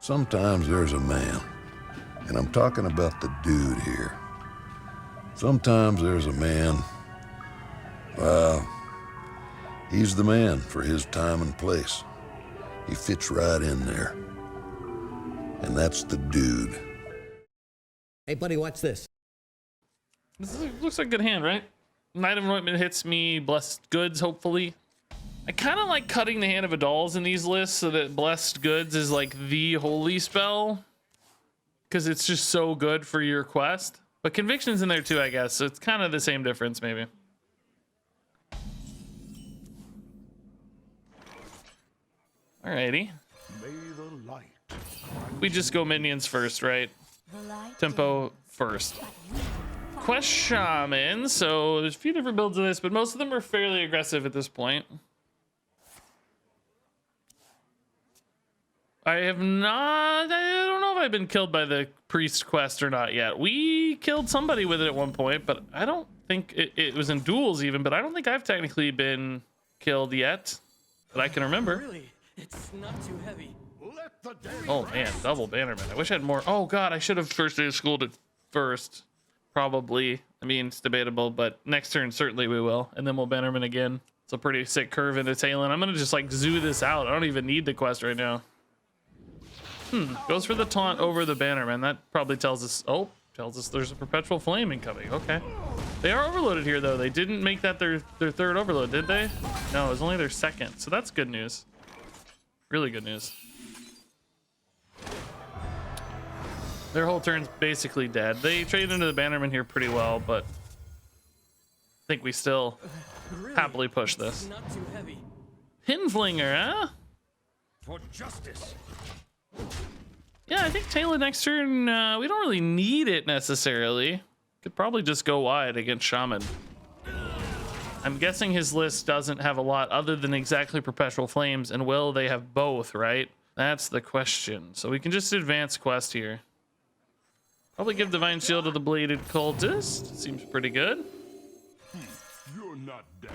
Sometimes there's a man, and I'm talking about the dude here. Sometimes there's a man, he's the man for his time and place. He fits right in there. And that's the dude. Hey, buddy, watch this. Looks like a good hand, right? Knight of Anointment hits me. Blessed Goods, hopefully. I kind of like cutting the Hand of Adals in these lists so that Blessed Goods is like the holy spell. Because it's just so good for your quest. But Conviction's in there too, I guess. So it's kind of the same difference, maybe. Alrighty. We just go minions first, right? Tempo first. Quest Shaman. So there's a few different builds of this, but most of them are fairly aggressive at this point. I don't know if I've been killed by the priest quest or not yet. We killed somebody with it at one point, but I don't think it was in duels even, but I don't think I've technically been killed yet that I can remember. Really, it's not too heavy. Oh man, double bannerman. I wish I had more. Oh god, I should have first day of schooled it first. Probably. I mean, it's debatable, but next turn certainly we will. And then we'll bannerman again. It's a pretty sick curve into Talon. I'm gonna just like zoo this out. I don't even need the quest right now. Goes for the taunt over the bannerman. That probably tells us, tells us there's a perpetual flame incoming. Okay. They are overloaded here though. They didn't make that their third overload, did they? No, it was only their second. So that's good news. Really good news. Their whole turn's basically dead. They traded into the bannerman here pretty well, but I think we still happily push this. Not too heavy. Pinflinger, huh? For justice. Yeah, I think Taylor next turn, we don't really need it necessarily. Could probably just go wide against Shaman. I'm guessing his list doesn't have a lot other than exactly Perpetual Flames, and will they have both, right? That's the question. So we can just advance quest here. Probably give Divine Shield to the Bladed Cultist. Seems pretty good. You're not that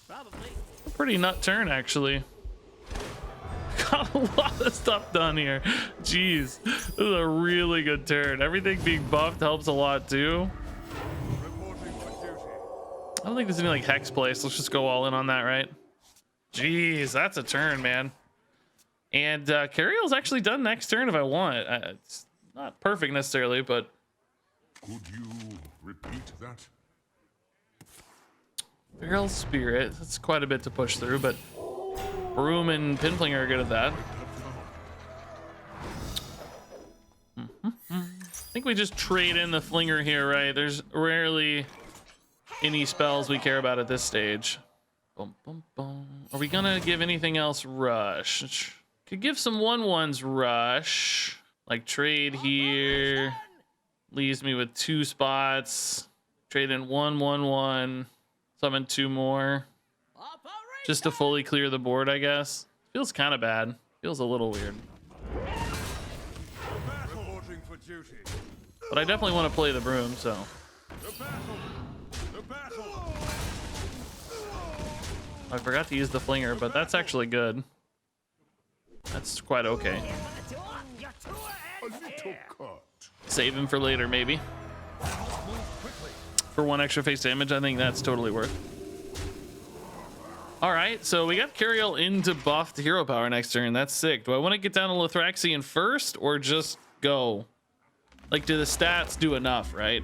Probably. A pretty nut turn, actually. Got a lot of stuff done here. Jeez, this is a really good turn. Everything being buffed helps a lot too. I don't think there's any like hex place. Let's just go all in on that, right? Jeez, that's a turn, man. And Cariel's actually done next turn if I want. It's not perfect necessarily, but Could you repeat that? Feral Spirit. That's quite a bit to push through, but Broom and Pinflinger are good at that. I think we just trade in the Flinger here, right? There's rarely any spells we care about at this stage. Boom, boom, boom. Are we gonna give anything else rush? Could give some 1/1s rush. Like trade here. Leaves me with 2 spots. Trade in 1/1/1. Summon 2 more. Just to fully clear the board, I guess. Feels kind of bad. Feels a little weird. But I definitely want to play the Broom, so. I forgot to use the Flinger, but that's actually good. That's quite okay. Save him for later, maybe. For 1 extra face damage, I think that's totally worth. All right, so we got Cariel into buffed hero power next turn. That's sick. Do I want to get down to Lithraxian first or just go? Like, do the stats do enough, right?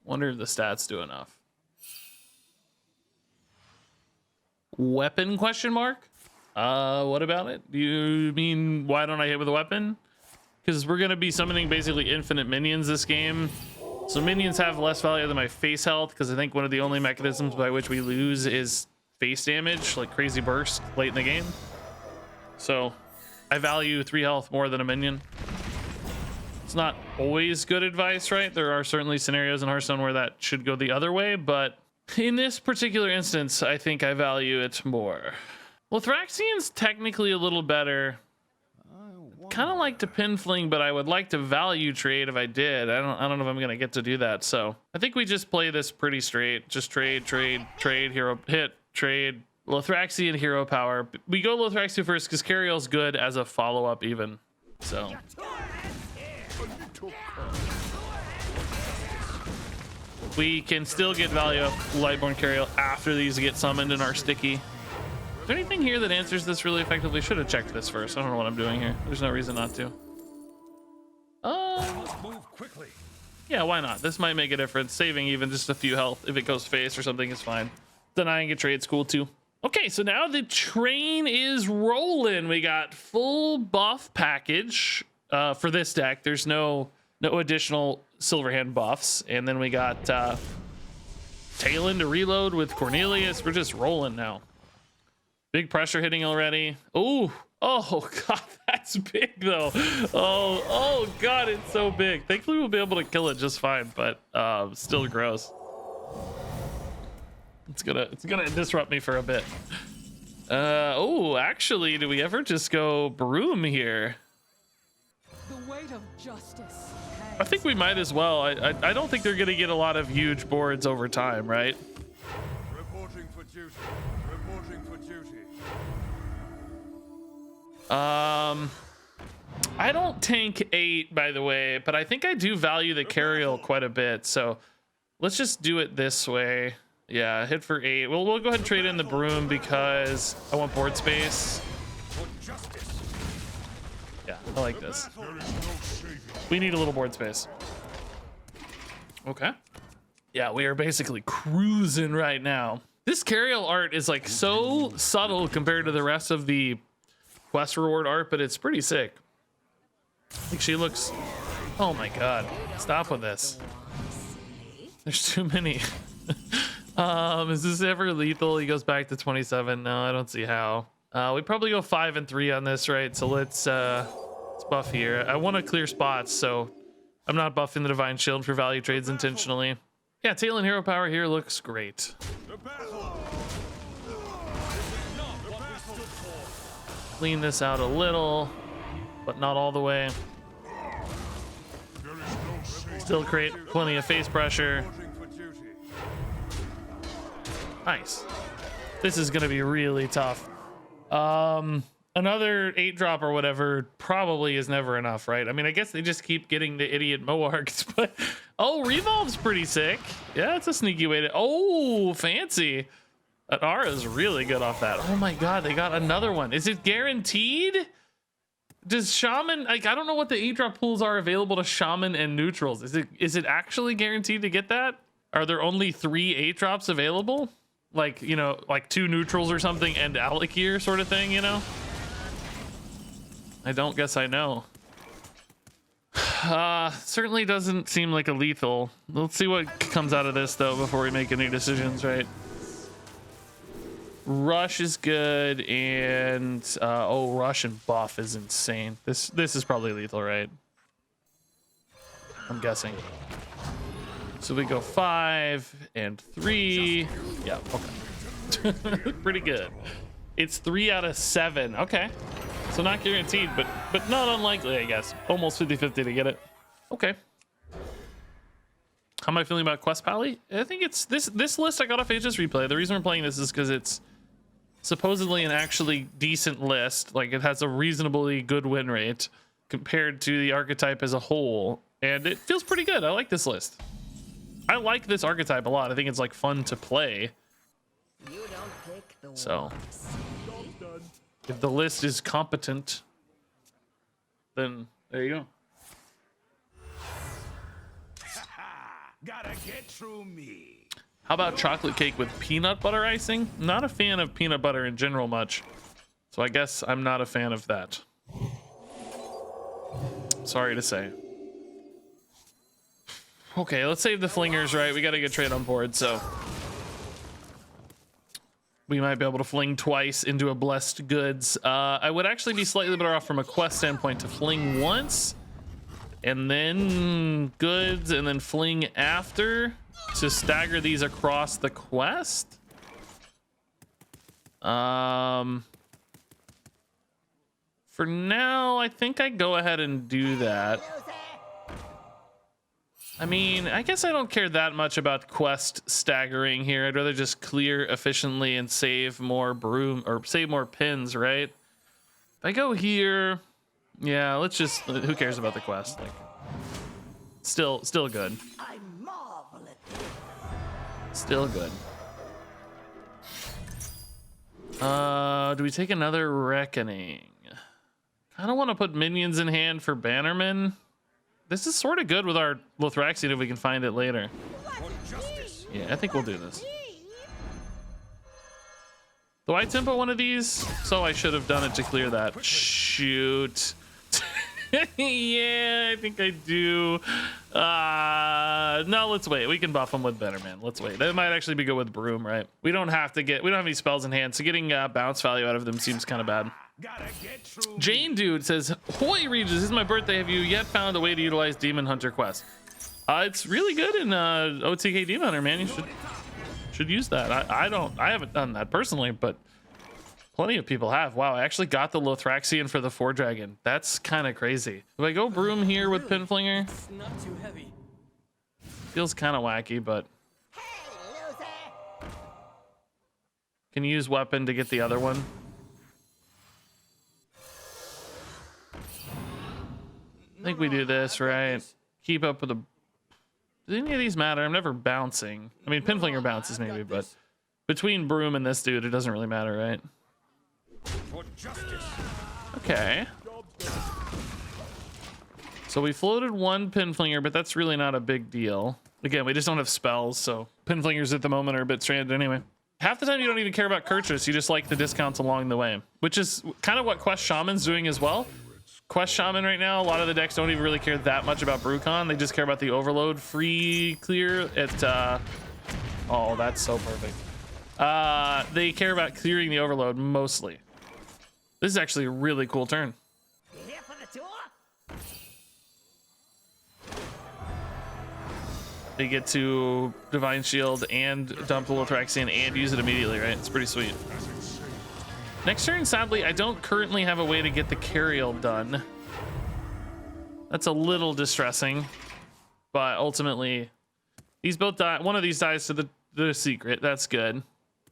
Wonder if the stats do enough. Weapon question mark? What about it? Do you mean why don't I hit with a weapon? Because we're gonna be summoning basically infinite minions this game. So minions have less value than my face health, because I think one of the only mechanisms by which we lose is face damage, like crazy burst late in the game. So I value 3 health more than a minion. It's not always good advice, right? There are certainly scenarios in Hearthstone where that should go the other way, but in this particular instance, I think I value it more. Well, Thraxian's technically a little better. Kind of like to pin fling, but I would like to value trade if I did. I don't know if I'm gonna get to do that. So I think we just play this pretty straight. Just trade, hero hit, trade, Lothraxi and hero power. We go Lothraxi first because Cariel's good as a follow-up even. So we can still get value of Lightborn Cariel after these get summoned and are sticky. Is there anything here that answers this really effectively? Should have checked this first. I don't know what I'm doing here. There's no reason not to. Move quickly. Yeah, why not? This might make a difference. Saving even just a few health if it goes face or something is fine. Denying a trade's cool too. Okay, so now the train is rolling. We got full buff package for this deck. There's no additional Silverhand buffs. And then we got Talon to reload with Cornelius. We're just rolling now. Big pressure hitting already. Oh God, that's big though. Oh God, it's so big. Thankfully we'll be able to kill it just fine, but still gross. It's gonna disrupt me for a bit. Oh, actually, do we ever just go broom here? The weight of justice. I think we might as well. I don't think they're gonna get a lot of huge boards over time, right? Reporting for duty. Reporting for duty. I don't tank 8, by the way, but I think I do value the Cariel quite a bit. So let's just do it this way. Yeah, hit for 8. We'll go ahead and trade in the broom because I want board space. For justice. Yeah, I like this. We need a little board space. Okay. Yeah, we are basically cruising right now. This Cariel art is like so subtle compared to the rest of the quest reward art, but it's pretty sick. Like she looks, oh my God, stop with this. There's too many. Is this ever lethal? He goes back to 27. No, I don't see how. We probably go 5 and 3 on this, right? So let's buff here. I want to clear spots, so I'm not buffing the Divine Shield for value trades intentionally. Yeah, Talon hero power here looks great. Clean this out a little, but not all the way. Still create plenty of face pressure. Nice. This is gonna be really tough. Another 8-drop or whatever probably is never enough, right? I mean, I guess they just keep getting the idiot Moarks, but oh, Revolve's pretty sick. Yeah, it's a sneaky way to. Oh, fancy. That Aura is really good off that. Oh my God, they got another one. Is it guaranteed? Does Shaman, like, I don't know what the 8-drop pools are available to Shaman and neutrals. Is it actually guaranteed to get that? Are there only 3 8-drops available? Like, you know, like 2 neutrals or something and Alakir sort of thing, you know? I don't guess I know. Certainly doesn't seem like a lethal. Let's see what comes out of this though before we make any decisions, right? Rush is good, and oh, rush and buff is insane. This is probably lethal, right? I'm guessing. So we go 5 and 3. Yeah, okay. Pretty good. It's 3 out of 7. Okay. So not guaranteed, but not unlikely, I guess. Almost 50-50 to get it. Okay. How am I feeling about Quest Paladin? I think it's this list I got off HSReplay. The reason we're playing this is because it's supposedly an actually decent list. Like, it has a reasonably good win rate compared to the archetype as a whole, and it feels pretty good. I like this list. I like this archetype a lot. I think it's like fun to play. So if the list is competent, then there you go. Gotta get through me. How about chocolate cake with peanut butter icing? Not a fan of peanut butter in general much, so I guess I'm not a fan of that. Sorry to say. Okay, let's save the flingers, right? We got a good trade on board, so we might be able to fling twice into a blessed goods. I would actually be slightly better off from a quest standpoint to fling once and then goods and then fling after to stagger these across the quest. For now, I think I go ahead and do that. I mean, I guess I don't care that much about quest staggering here. I'd rather just clear efficiently and save more broom or save more pins, right? If I go here, yeah, let's just, who cares about the quest? Like, still good. I marvel at this. Still good. Do we take another Reckoning? I don't want to put minions in hand for Bannerman. This is sort of good with our Lothraxian if we can find it later. Yeah, I think we'll do this. Do I tempo one of these? So I should have done it to clear that. Shoot. Yeah, I think I do. No, let's wait. We can buff him with Bannerman. Let's wait. That might actually be good with Broom, right? We don't have any spells in hand, so getting bounce value out of them seems kind of bad. Jane Dude says, "Hoy Regis, this is my birthday. Have you yet found a way to utilize Demon Hunter quest?" It's really good in OTK Demon Hunter, man. You should use that. I haven't done that personally, but plenty of people have. Wow, I actually got the Lothraxian for the 4-Dragon. That's kind of crazy. Do I go Broom here with Pinflinger? It's not too heavy. Feels kind of wacky, but can you use weapon to get the other one? I think we do this, right? Keep up with the... Do any of these matter? I'm never bouncing. I mean, Pinflinger bounces maybe, but between Broom and this dude, it doesn't really matter, right? Okay. So we floated one Pinflinger, but that's really not a big deal. Again, we just don't have spells, so Pinflingers at the moment are a bit stranded anyway. Half the time you don't even care about Kurtrus, you just like the discounts along the way, which is kind of what Quest Shaman's doing as well. Quest Shaman right now, a lot of the decks don't even really care that much about Brucon. They just care about the overload free clear at oh, that's so perfect. They care about clearing the overload mostly. This is actually a really cool turn. Here for the tour? They get to Divine Shield and dump the Lothraxian and use it immediately, right? It's pretty sweet. Next turn, sadly, I don't currently have a way to get the Cariel done. That's a little distressing, but ultimately, these both die. One of these dies to the secret. That's good.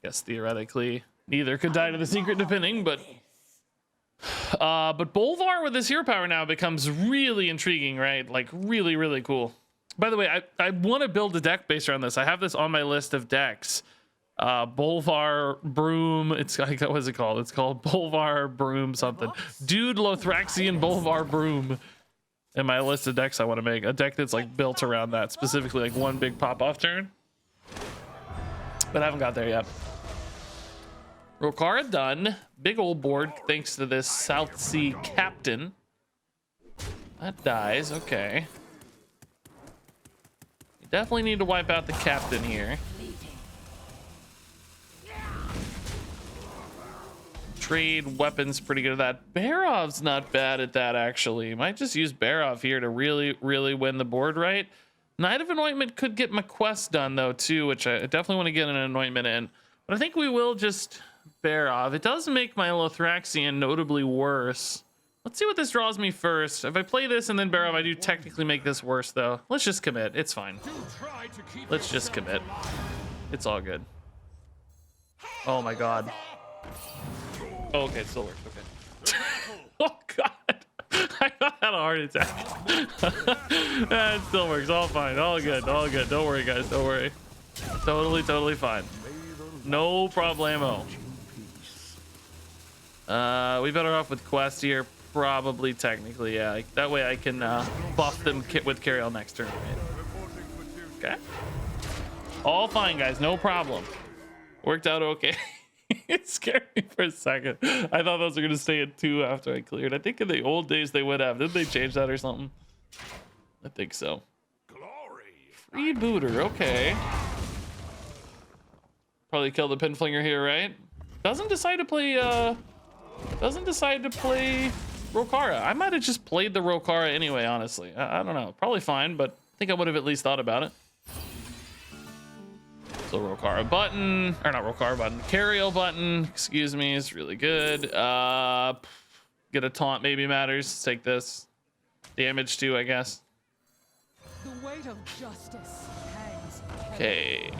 Guess theoretically, neither could die to the secret, depending. But Bolvar with his hero power now becomes really intriguing, right? Like really, really cool. By the way, I want to build a deck based around this. I have this on my list of decks. Bolvar Broom. It's like, what is it called? It's called Bolvar Broom something. Dude Lothraxian Bolvar Broom. In my list of decks I want to make. A deck that's like built around that. Specifically like one big pop-off turn. But I haven't got there yet. Rokara done. Big old board thanks to this South Sea Captain. That dies. Okay. You definitely need to wipe out the Captain here. Trade weapons pretty good at that. Barov's not bad at that, actually. Might just use Barov here to really, really win the board right. Knight of Anointment could get my quest done, though, too, which I definitely want to get an Anointment in. But I think we will just Barov. It does make my Lothraxian notably worse. Let's see what this draws me first. If I play this and then Barov, I do technically make this worse, though. Let's just commit. It's fine. Let's just commit. It's all good. Oh, my God. Oh, okay, it still works. Okay. Oh God, I had a heart attack. It still works. All fine. All good. All good. Don't worry, guys. Don't worry. Totally fine. No problemo. We better off with Quest here. Probably, technically, yeah. Like, that way I can buff them with Cariel next turn. Right? Okay. All fine, guys. No problem. Worked out okay. It scared me for a second. I thought those were going to stay at 2 after I cleared. I think in the old days they would have. Didn't they change that or something? I think so. Freebooter, okay. Probably kill the Pinflinger here, right? Doesn't decide to play Rokara. I might have just played the Rokara anyway, honestly. I don't know. Probably fine, but I think I would have at least thought about it. So Rokara button, or not Rokara button, Cariel button, excuse me, is really good. Get a taunt maybe matters. Let's take this. Damage too, I guess. The weight weight of justice hangs Okay.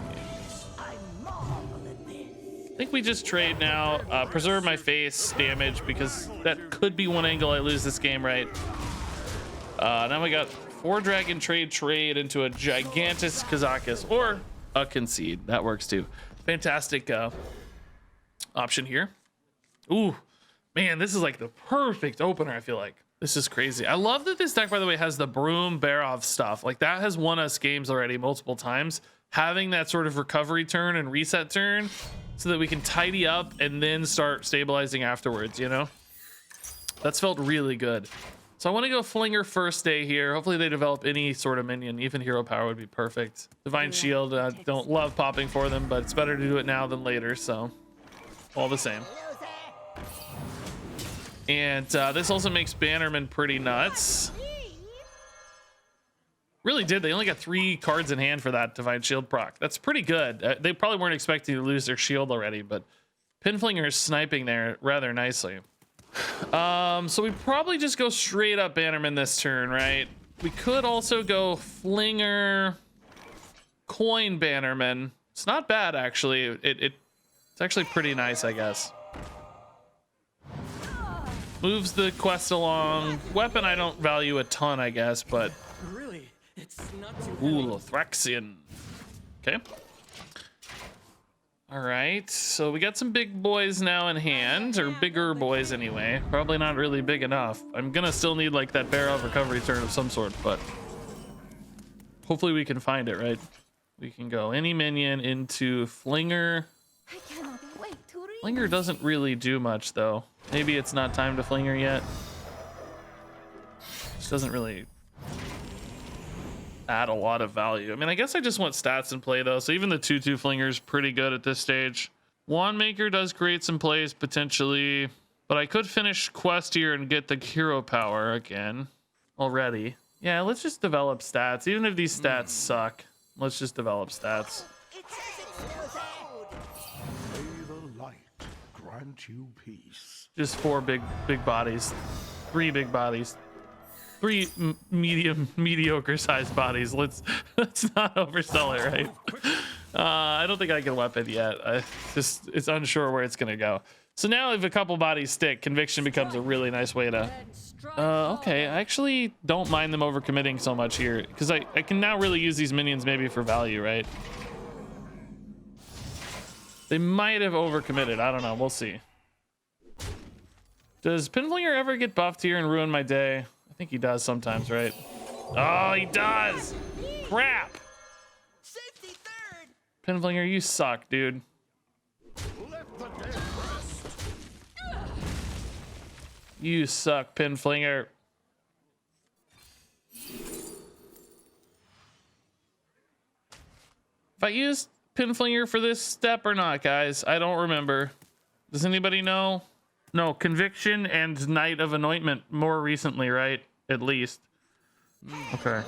I marvel at this. I think we just trade now. Preserve my face damage because that could be one angle I lose this game, right? Now we got 4 dragon trade into a gigantus Kazakus or a concede. That works too. Fantastic option here. Ooh, man, this is like the perfect opener. I feel like this is crazy. I love that this deck, by the way, has the Broom Barov stuff. Like that has won us games already multiple times. Having that sort of recovery turn and reset turn so that we can tidy up and then start stabilizing afterwards, you know? That's felt really good. So I want to go Flinger first day here. Hopefully they develop any sort of minion. Even Hero Power would be perfect. Divine Shield, don't love popping for them, but it's better to do it now than later, so all the same. And this also makes Bannerman pretty nuts. Really did. They only got 3 cards in hand for that Divine Shield proc. That's pretty good. They probably weren't expecting to lose their shield already, but Pinflinger is sniping there rather nicely. So we probably just go straight up Bannerman this turn, right? We could also go Flinger, Coin Bannerman. It's not bad, actually. It's actually pretty nice, I guess. Moves the quest along. Weapon I don't value a ton, I guess, but... Really? It's not too Ooh, Lothraxian. Okay. All right, so we got some big boys now in hand, or bigger boys anyway. Probably not really big enough. I'm gonna still need like that barrel of recovery turn of some sort, but hopefully we can find it, right? We can go any minion into Flinger. I cannot wait to read. Flinger doesn't really do much though. Maybe it's not time to Flinger yet. This doesn't really add a lot of value. I mean, I guess I just want stats in play though, so even the 2/2 Flinger is pretty good at this stage. Wand Maker does create some plays potentially, but I could finish quest here and get the hero power again already. Yeah, let's just develop stats. Even if these stats suck, let's just develop stats. It says it's no good. May the light grant you peace. Just 4 big bodies, 3 big bodies, 3 mediocre sized bodies. Let's not oversell it, right? I don't think I can weapon yet. It's unsure where it's gonna go. So now if a couple bodies stick, conviction becomes a really nice way to okay, I actually don't mind them overcommitting so much here because I can now really use these minions maybe for value, right? They might have overcommitted. I don't know. We'll see. Does Pinflinger ever get buffed here and ruin my day? I think he does sometimes, right? Oh, he does! Crap! Safety third. Pinflinger, you suck, dude. Let the dead rest. You suck, Pinflinger. If I used Pinflinger for this step or not, guys, I don't remember. Does anybody know? No, Conviction and Knight of Anointment more recently, right? At least. Okay.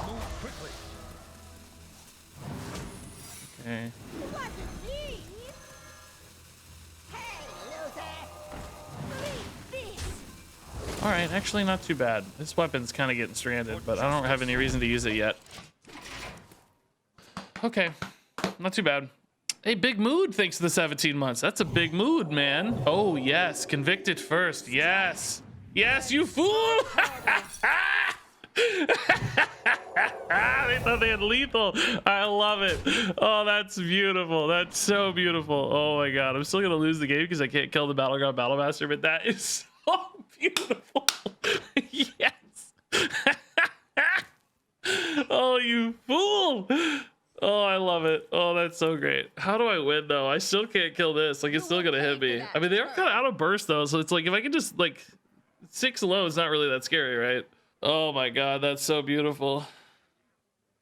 Move quickly. Okay. What is this? Hey, loser. Read this. All right, actually not too bad. This weapon's kind of getting stranded, but I don't have any reason to use it yet. Okay, not too bad. Hey, Big Mood, thanks to the 17 months. That's a big mood, man. Oh, yes, convicted first. Yes. Yes, you fool. They thought they had lethal. I love it. Oh, that's beautiful. That's so beautiful. Oh my God, I'm still gonna lose the game because I can't kill the Battleground Battlemaster, but that is so beautiful. Yes. Oh, you fool. Oh, I love it. Oh, that's so great. How do I win though? I still can't kill this. Like, it's still gonna hit me. I mean, they are kind of out of burst though, so it's like if I can just like 6 low, it's not really that scary, right? Oh my God, that's so beautiful.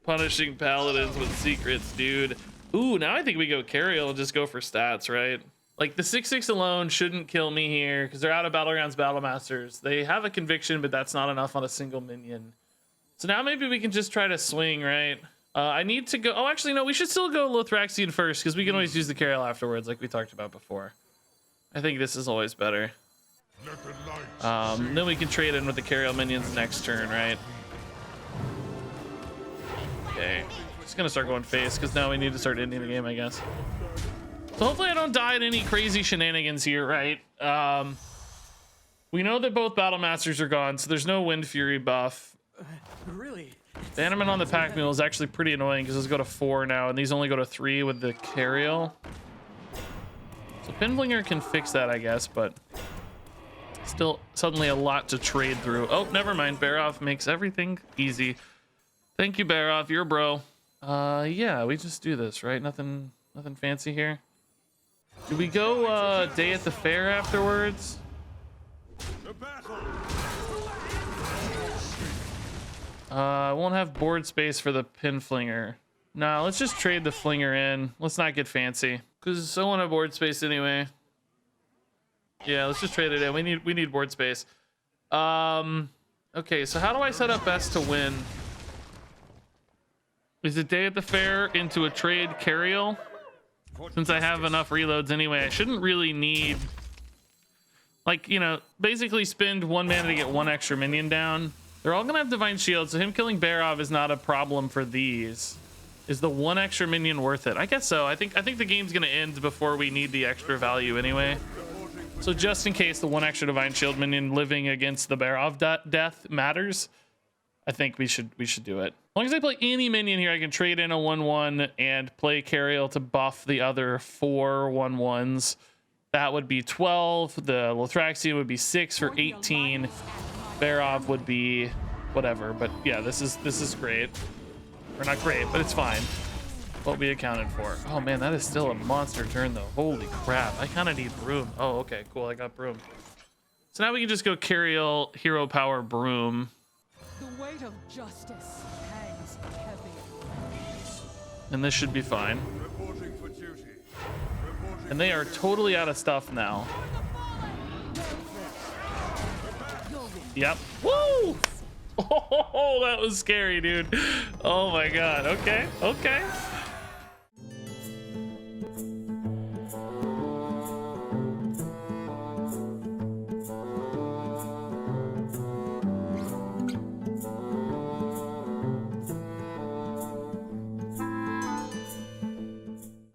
Punishing paladins with secrets, dude. Ooh, now I think we go Cariel and just go for stats, right? Like the 6/6 alone shouldn't kill me here because they're out of Battlegrounds Battlemasters. They have a conviction, but that's not enough on a single minion. So now maybe we can just try to swing, right? I need to go. Oh, actually, no, we should still go Lothraxian first because we can always use the Cariel afterwards, like we talked about before. I think this is always better. Then we can trade in with the Carriel minions next turn, right? Okay, just gonna start going face because now we need to start ending the game, I guess. So hopefully I don't die in any crazy shenanigans here, right? We know that both Battle Masters are gone, so there's no Wind Fury buff. Really? Bannerman on the Pack Mule is actually pretty annoying because those go to 4 now, and these only go to 3 with the Carriel. So Pinflinger can fix that, I guess, but still suddenly a lot to trade through. Oh, never mind. Barov makes everything easy. Thank you, Barov. You're a bro. Yeah, we just do this, right? Nothing fancy here. Do we go Day at the Fair afterwards? I won't have board space for the Pinflinger. No, let's just trade the Flinger in. Let's not get fancy because I won't have board space anyway. Yeah, let's just trade it in. We need board space. Okay, so how do I set up best to win? Is it Day at the Fair into a trade Carriel? Since I have enough reloads anyway, I shouldn't really need, like, you know, basically spend 1 mana to get 1 extra minion down. They're all gonna have Divine Shield, so him killing Barov is not a problem for these. Is the 1 extra minion worth it? I guess so. I think the game's gonna end before we need the extra value anyway. So just in case the 1 extra Divine Shield minion living against the Barov death matters, I think we should do it. As long as I play any minion here, I can trade in a 1/1 and play Carriel to buff the other 4 1/1s. That would be 12. The Lothraxian would be 6 for 18. Barov would be whatever. But yeah, this is great. Or not great, but it's fine. What we accounted for. Oh man, that is still a monster turn though. Holy crap. I kind of need Broom. Oh, okay, cool. I got Broom. So now we can just go Carriel, Hero Power, Broom. The weight of justice hangs heavy. And this should be fine. Reporting for duty. And they are totally out of stuff now. Yep. Woo! Oh, that was scary, dude. Oh my god. Okay.